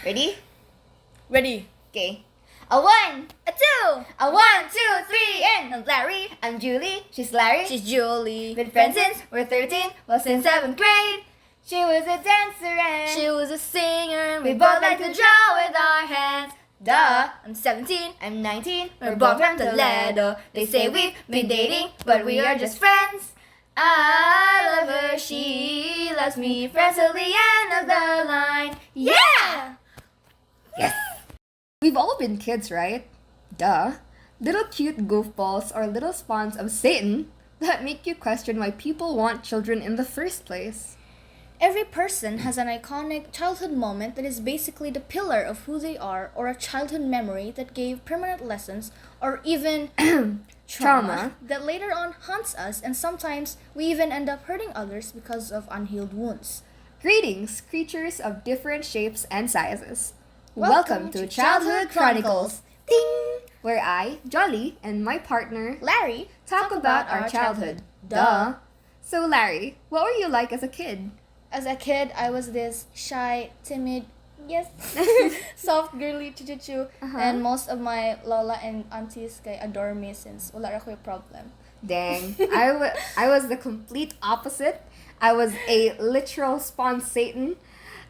Ready? Ready. Okay. A 1, A 2. a 1, 2, 3, and I'm Larry. I'm Julie. She's Larry. She's Joli. Been friends since we're 13. Well, since 7th grade. She was a dancer and She was a singer. we both like to draw with our hands. Duh. I'm 17. I'm 19. We're both from Toledo. They say we've been dating, but we are just friends. I love her, she loves me. Friends till the end of the line. Yeah! Yes! We've all been kids, right? Duh. Little cute goofballs or little spawns of Satan that make you question why people want children in the first place. Every person has an iconic childhood moment that is basically the pillar of who they are, or a childhood memory that gave permanent lessons, or even trauma that later on haunts us, and sometimes we even end up hurting others because of unhealed wounds. Greetings, creatures of different shapes and sizes. Welcome to Childhood Chronicles. Ding! Where I, Jolly, and my partner, Larry, talk about our childhood. Duh! So, Larry, what were you like as a kid? As a kid, I was this shy, timid, yes, soft, girly, chuchu, and most of my lola and aunties kay adore me since wala ra ko yung problem. Dang, I was the complete opposite. I was a literal spawn Satan.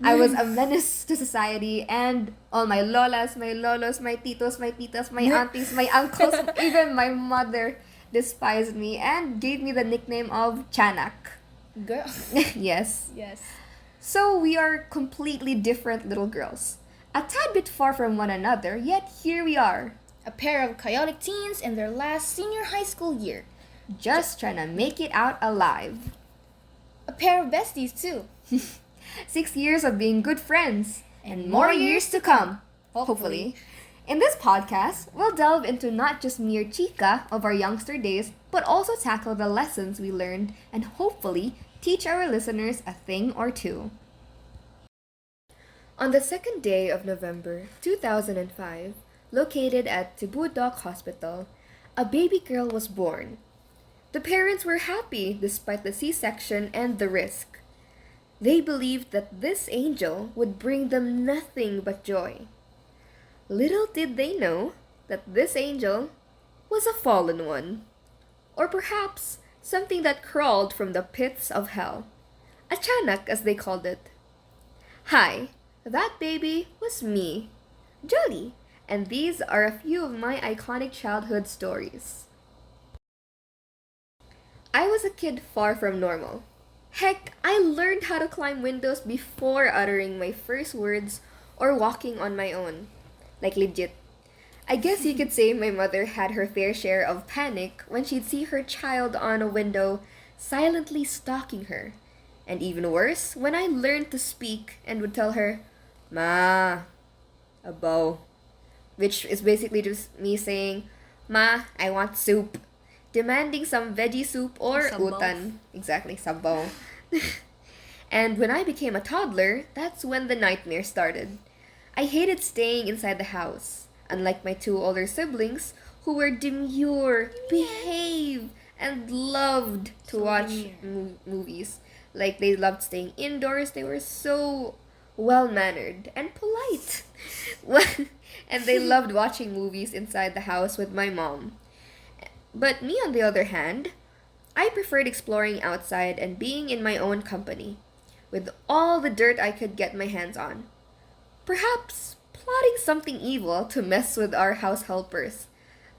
I was a menace to society, and all my lolas, my lolos, my titos, my titas, my aunties, my uncles, even my mother despised me and gave me the nickname of Chanak. Girl. Yes. Yes. So we are completely different little girls. A tad bit far from one another, yet here we are. A pair of chaotic teens in their last senior high school year. Just trying to make it out alive. A pair of besties, too. 6 years of being good friends. And more years to come. Hopefully. In this podcast, we'll delve into not just mere chica of our youngster days, but also tackle the lessons we learned and hopefully teach our listeners a thing or two. On the second day of November 2005, located at Tibudok Hospital, a baby girl was born. The parents were happy despite the C-section and the risk. They believed that this angel would bring them nothing but joy. Little did they know that this angel was a fallen one, or perhaps something that crawled from the pits of hell. A chanak, as they called it. Hi, that baby was me, Jolly, and these are a few of my iconic childhood stories. I was a kid far from normal. Heck, I learned how to climb windows before uttering my first words or walking on my own. Like legit. I guess you could say my mother had her fair share of panic when she'd see her child on a window silently stalking her. And even worse, when I learned to speak and would tell her, "Ma, a bow." Which is basically just me saying, "Ma, I want soup." Demanding some veggie soup or Sabaw. utan. Exactly, sabaw. And when I became a toddler, that's when the nightmare started. I hated staying inside the house, unlike my two older siblings who were demure, behave, and loved to So watch demure. movies. Like they loved staying indoors. They were so well-mannered and polite. And they loved watching movies inside the house with my mom. But me, on the other hand, I preferred exploring outside and being in my own company, with all the dirt I could get my hands on. Perhaps plotting something evil to mess with our house helpers,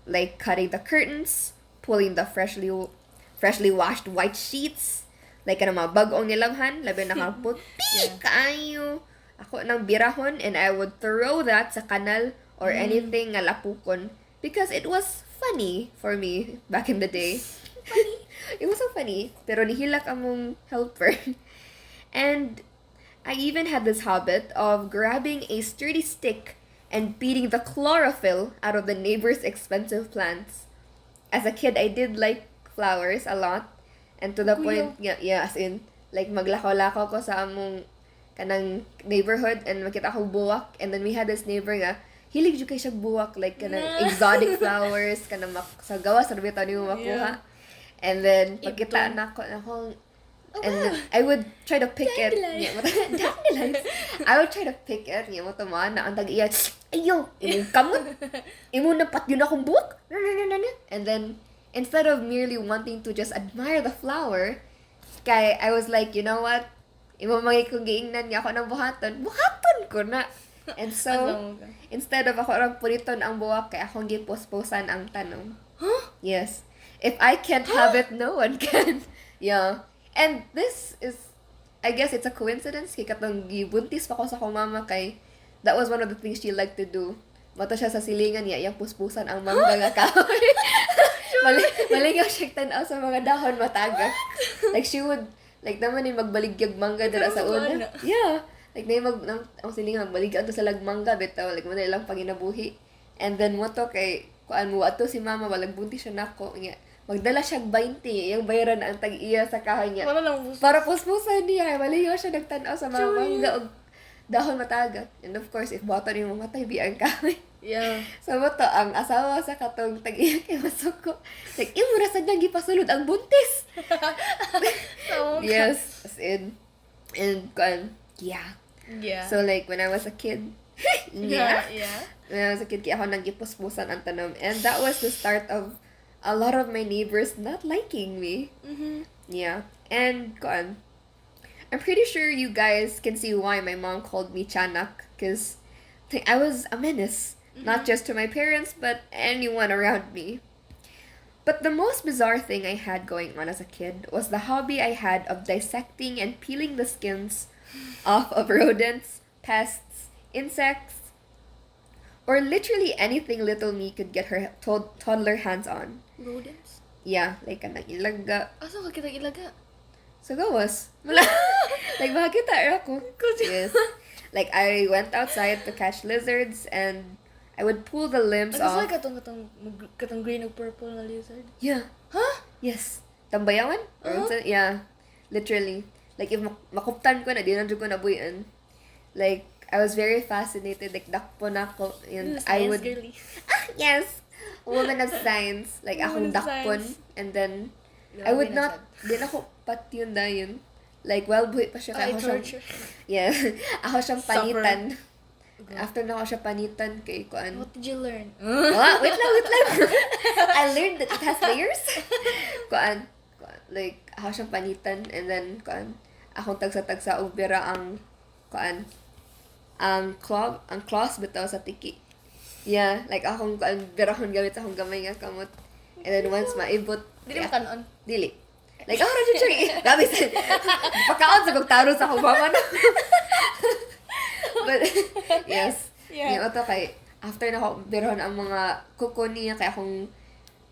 like cutting the curtains, pulling the freshly washed white sheets, like ano mga bagong nilanghan, labi nakaputi kayo. Ako nang birahon, and I would throw that sa kanal or anything nga lapukon because it was funny for me back in the day. Funny. It was so funny. Pero nihilak among helper. And I even had this habit of grabbing a sturdy stick and beating the chlorophyll out of the neighbor's expensive plants. As a kid, I did like flowers a lot. And to the point, yeah, as in, like maglakaw-lakaw ko sa among kanang neighborhood and makita ko buwak. And then we had this neighbor nga, hilig jud kay siya buwak, like kanang exotic flowers, kanang sa gawas, sa rubita niyo makuha. And then, pagkita na ako, And then I would try to pick it. Dandelion. Yeah, dandelions. I would try to pick it. Yeah, mo man na ang tag-iya. Ayo, imong kamot. Imo na pat yun akong buhok. And then instead of merely wanting to just admire the flower, kay I was like, you know what? Imo mga kung giingnan niya ako ng buhaton ko na. And so, instead of ako rang puriton ang buhok, kay akong gipos-posan ang tanong. Huh? Yes. If I can't have it, no one can. Yeah. And this is, I guess it's a coincidence. Kay katong gibuntis pa ko sa akong mama kay that was one of the things she liked to do. Mato siya sa silingan niya, iyang puspusan ang mangga nga kahoy. Maligaw siya tanaw sa mga dahon matagak. Like she would, like naman yung magbaligyag mangga dira sa una. Yeah. Like na yung ang silingan magbaligyag ato sa lagmangga bitaw. Like mo na ilang panginabuhi. And then mo to kay kuan mo ato si mama walag buntis siya nako. Magdala siya 20, yung bayaran ang tag-iya sa kahoy niya. Para puspusan niya. Maligaw siya nagtanaw sa mga mangga o dahon mataga. And of course, if bata rin mamatay, biyang kahoy. Yeah. So, mo to, ang asawa sa katong tag-iya kay Masuko. Like, imo na sa niyang gipasulod ang buntis. Yes, as in. And, yeah. Yeah. So, like, when I was a kid, Yeah. when I was a kid, kaya ako nang gipuspusan ang tanom. And that was the start of a lot of my neighbors not liking me. Mm-hmm. Yeah. And, I'm pretty sure you guys can see why my mom called me Chanak. Because I was a menace. Not just to my parents, but anyone around me. But the most bizarre thing I had going on as a kid was the hobby I had of dissecting and peeling the skins off of rodents, pests, insects, or literally anything little me could get her toddler hands on. Rodents? Yeah, like kanang ilaga. Asa ka kita ilaga? So gawas. Like makakita ako. Yes. Like I went outside to catch lizards and I would pull the limbs off. Like katong green or purple na lizard? Yeah. Huh? Yes. Tambayawan? Yeah. Literally. Like if makuptan ko na, di na ko nabuyan. Like I was very fascinated. Like dakpo na ako. And I would... Girly. Yes. Woman of science. Like akong dakpon. And then I would not... Di na ako patyon na yun. Like, well, buhay pa siya. Kaya ako siyang... Yeah. Ako siyang panitan. After na ako siya panitan kay kuan. What did you learn? Wait lang. I learned that it has layers. Kuan. Like, ako siyang panitan. And then, kuan. Akong tagsa-tagsa og bira ang kuan. Ang claws bitaw sa tiki. Yeah. Like, akong kuan birahon gamit sa akong gamay nga kamot. And then once maibot. Dili mo kanon? Dili. Like, ako radyo siya. Gabi sa... Pagkaon sa kagtaro sa akong mama na. But, yes. Yeah. Yung ito kay, after na ako biron ang mga kuko niya, kaya akong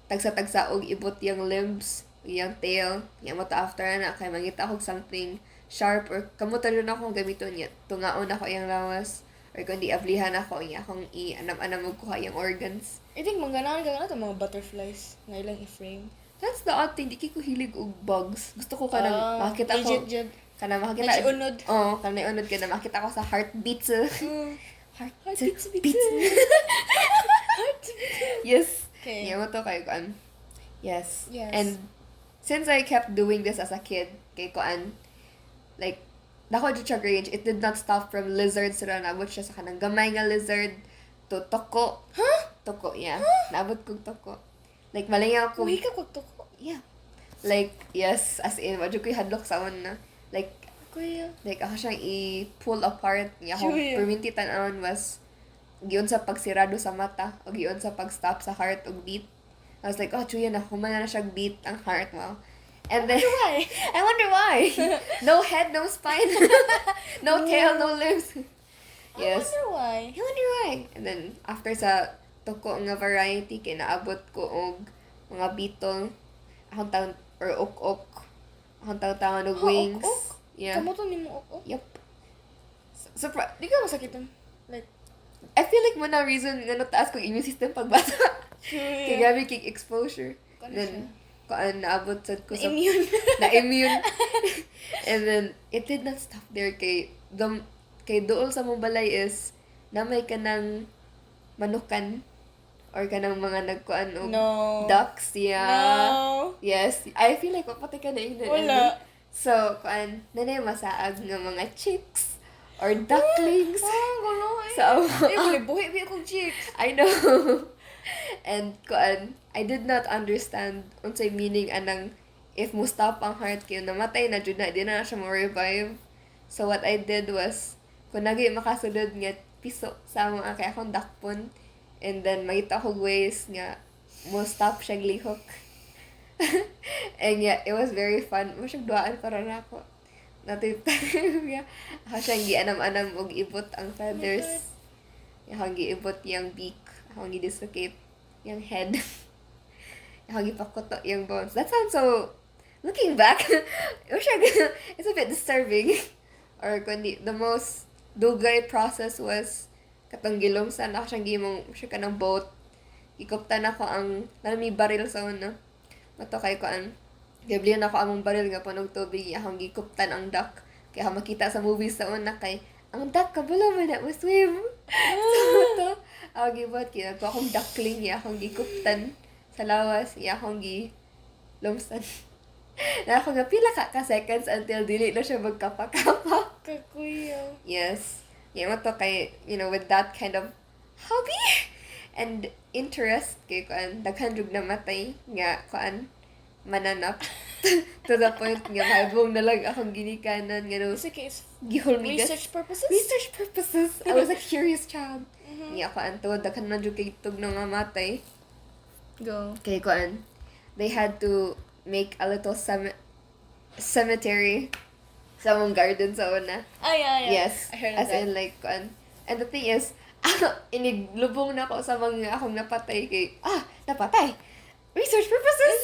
tagsa-tagsa og ibot yung limbs, yung tail. Yung ito after na, kaya mangita ako something sharp or kamutan rin akong gamiton niya. Tungaon ako yung lawas. Or kung di ablihan ako, yung akong i-anam-anam magkuha yung organs. I think mangganaan ka na ito mga butterflies na ilang i-frame. That's the odd thing. Di ko hilig og bugs. Gusto ko kanang makita ko. Kana makita. Nag-unod. Oo, kana unod ka na. Makita ko sa heartbeats. Heartbeats. Yes. Okay. Yeah, mo to kay kuan. Yes. Yes. And since I kept doing this as a kid, kay kuan, like, dako siya range, it did not stop from lizards ra. Naabot siya sa kanang gamay nga lizard to toko. Huh? Toko, yeah. Naabot kong toko. Like, malingaw ko. Uy ka toko. Yeah. Like, yes, as in, wadyo ko'y hadlok sa una. Like, Kuya. like, ako siyang i-pull apart. Niya ako, Chuya. perminti tanon was, giyon sa pagsirado sa mata, o giyon sa pag-stop sa heart o beat. I was like, oh, chuya na, humana na siya beat ang heart mo. And then, Why? I wonder why. No head, no spine. No tail, no limbs. Yes. I I wonder why. And then, after sa toko nga variety, kay naabot ko og mga beetle, akong taon, or ok-ok, akong taon og wings. Ok-ok? Yeah. Kamuto ni mo ok? Yup. So, Di ka masakitan? Like, I feel like mo na reason nga taas kong immune system pagbata. Kaya gabi kay exposure. Then, kaan naabot sad ko sa... immune. Na-immune. And then, it did not stop there kay dool sa mong balay is namay ka ng manukan or ka ng mga nagkuan o No. ducks. Yeah. No. Yes. I feel like mapatay ka na yun. Wala. So, nanay masaag nga mga chicks or ducklings. Gulo So, buhay akong chicks. I know. And I did not understand unsay meaning anang if mo stop ang heart kayo namatay na jud na di na siya mo revive. So what I did was kung nagi makasulod nga piso sa mga kay akong dakpon and then makita ko ways nga mo stop siya lihok. And yeah, it was very fun. Mo siya duaan para na ako. Yeah. Ako siyang gianam-anam og ibot ang feathers. Akong giibot yung beak. Akong gi-dislocate yung head. Akong gipakoto yung bones. That sounds so... Looking back, it's a bit disturbing. Or kundi, the most dugay process was katong gilumsan ako siyang gimong siya ka ng boat. Ikuptan ako ang nami baril sa una. Mato kay gablihan ako among baril nga panog tubig. Akong gikuptan ang duck. Kaya makita sa movies sa una kay ang duck kabalo man na swim. So to, ako gibot kaya ko akong duckling ya akong gikuptan sa lawas ya akong lumsan. Na ako nga pila ka seconds until dili na siya magkapakapa. Kakuyaw. Yes. Yeah, mo to kay, with that kind of hobby and interest kay daghan jud namatay nga mananap to the point nga maibong na lang akong ginikanan nga no. It's okay. Gihulmigas. Research purposes? Research purposes. I was a curious child. Nga to daghan man jud kay tug nang mamatay. Go. Kay they had to make a little cemetery sa mong garden sa una. Yeah. Yes. I heard as that. in like and the thing is iniglubong na ako sa mga akong napatay kay napatay. Research purposes.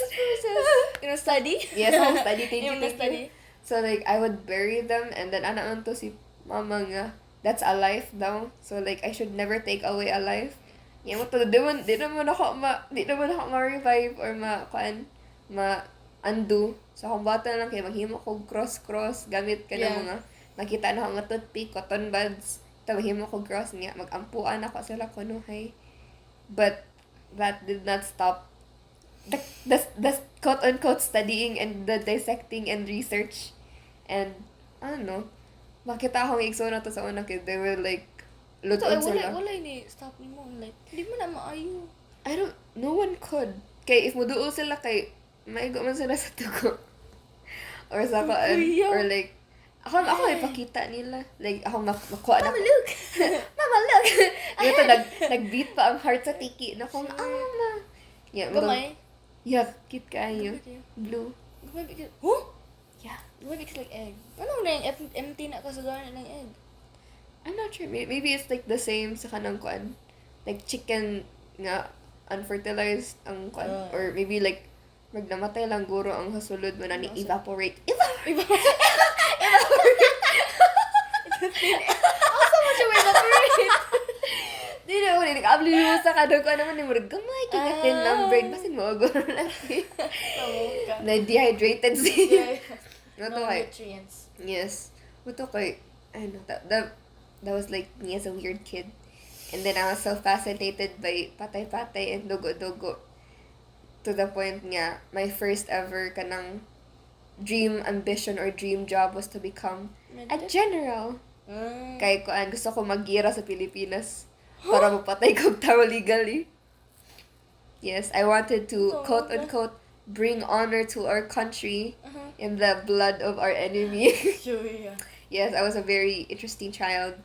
Study? Yes, home study. Thank you. Study. So like I would bury them and then anak to si mama nga that's a life daw. So like I should never take away a life. Yeah, mo to di naman ako ma-revive or ma-undo. So akong bata lang kay maghimo ko cross gamit ka ng mga nakita na ako nga toothpick, cotton buds. Mahimo ko cross nga magampuan ako sila kunuhay. But that did not stop the quote-unquote studying and the dissecting and research. And, I don't know, makita akong igso na to sa una kid. They were like, lutoon sila. Wala ni stop ni mo. Like, hindi mo na maayo. No one could. Kay, if muduol sila kay, maigo man sila sa tugo. Or sa or like, ako ipakita nila. Like, ako makuha na. Mama, look! Mama, look! Ito, nag-beat pa ang heart sa tiki. Na kung, ma. Yeah, Gamay? Yeah, cute kayo. Blue. Gamay bigyan. Huh? Yeah. Gamay bigyan like egg. Ano na yung empty na kasagaran ng egg? I'm not sure. Maybe it's like the same sa kanang like chicken nga unfertilized ang or maybe like magnamatay lang guro ang hasulod mo na ni evaporate. Evaporate. Also mo siya evaporate. Di na mo, nag-abli mo sa kadog ko naman ni Murag, gamay ka nga numbered. Basin mo, aguro lang. Na-dehydrated siya. No nutrients. Yes. Muto kay, that was like me as a weird kid. And then I was so fascinated by patay-patay and dugo-dugo. To the point nga, my first ever kanang dream ambition or dream job was to become a general. Kay gusto ko mag-gira sa Pilipinas. Para mapatay kong tao legally. Yes, I wanted to, quote-unquote, bring honor to our country in the blood of our enemy. Yes, I was a very interesting child.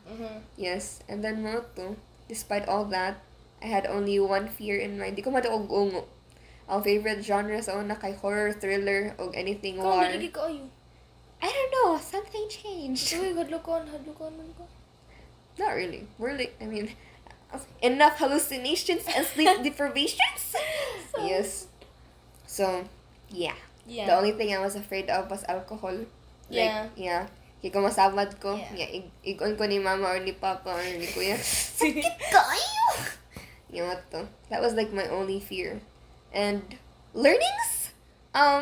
Yes, and then despite all that, I had only one fear in mind. Di ko matuog ungo. Ang favorite genre sa una kay horror, thriller, o anything war. I don't know, something changed. Hadlokon man ko. Not really. We're like, enough hallucinations and sleep deprivations. Yes. So, yeah. The only thing I was afraid of was alcohol. Like, kaya kung masamad ko, igon ko ni mama or ni papa or ni kuya. Sakit kayo! That was like my only fear. And learnings? I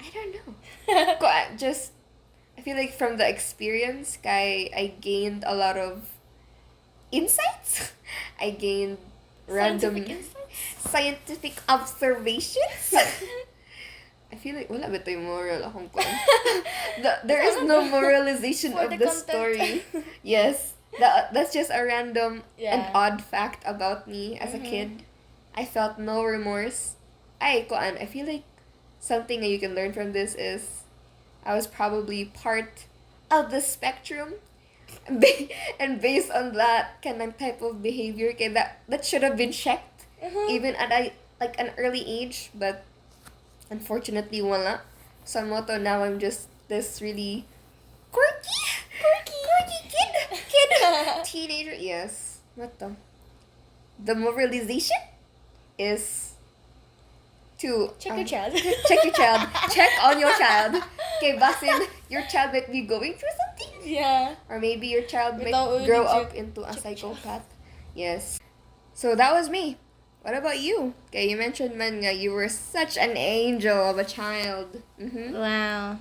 don't know. I feel like from the experience, I gained a lot of insights. I gained random scientific observations. I feel like wala ba tayo moral akong kwan. There is no moralization For of the the content. story. Yes. That's just a random and odd fact about me as a kid. I felt no remorse. I feel like something that you can learn from this is I was probably part of the spectrum. And based on that kind of type of behavior, kaya that should have been checked even at an early age, but unfortunately wala. So moto now I'm just this really quirky kid teenager. Yes. What the moralization is to Check your child. check your child. Check on your child. Okay, basin, your child might be going through something. Yeah. Or maybe your child might Without grow really up into a psychopath. Yes. So that was me. What about you? Okay, you mentioned man nga you were such an angel of a child. Mm-hmm. Wow.